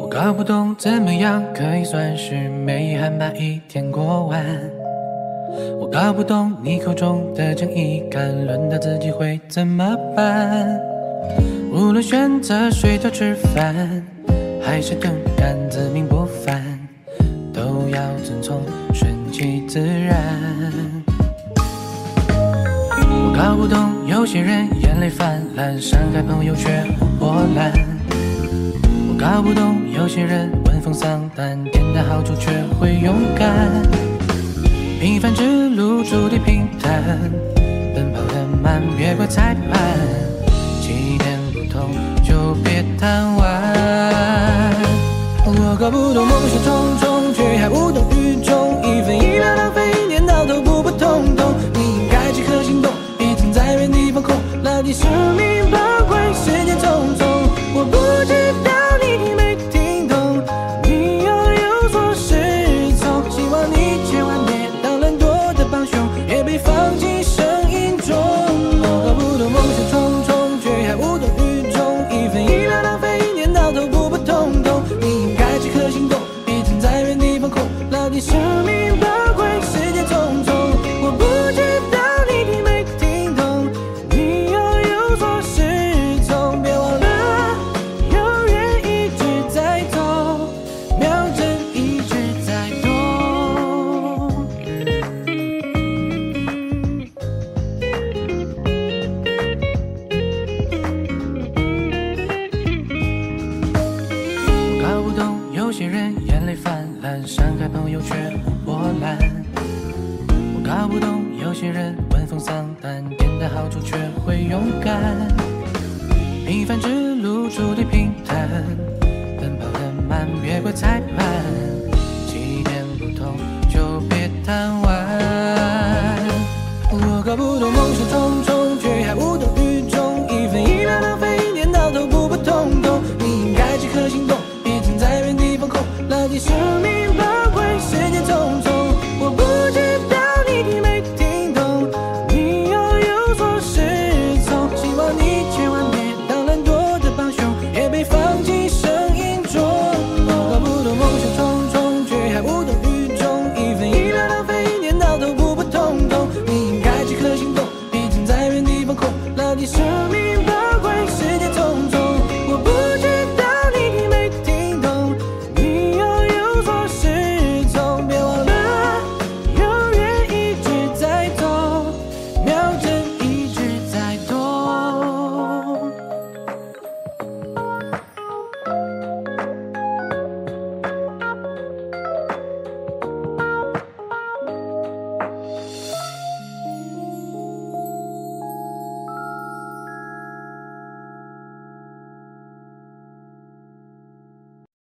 我搞不懂怎么样可以算是没遗憾把一天过完。我搞不懂你口中的正义感，轮到自己会怎么办？无论选择睡觉吃饭，还是等干自命不凡，都要遵从顺其自然。我搞不懂有些人眼泪泛滥，伤害朋友却不波澜。我搞不懂有些人闻风丧胆，点的好处却会勇敢。平凡之路注定平坦，奔跑得慢别怪裁判，起点不同就别贪玩。我搞不懂梦想重重，却还无动于衷，一分一秒浪费一年，到头普普通通。你应该即刻行动，别停在原地放空，牢记生命宝贵，时间匆匆。我不知道你听没听懂，你要有所适从，希望你千万别当懒惰的帮凶，也别放弃声音中。我搞不懂梦想重重，却还无动于衷，一分一秒浪费一年，到头普普通通。你应该即刻行动，别停在原地放空，牢记生命宝贵，时间匆匆。我不知道你听没听懂，你要有所适从，别忘了永远一直在动，秒针一直在动。我搞不懂有些人眼泪泛滥，伤害朋友却不波澜。我搞不懂有些人闻风丧胆，点的好处却会勇敢。平凡之路注定平坦，奔跑得慢别怪裁判，起点不同就别贪玩。我搞不懂梦想重重，却还无动于衷，一分一秒浪费一年，到头普普通通。你应该即刻行动，别停在原地放空，牢记生命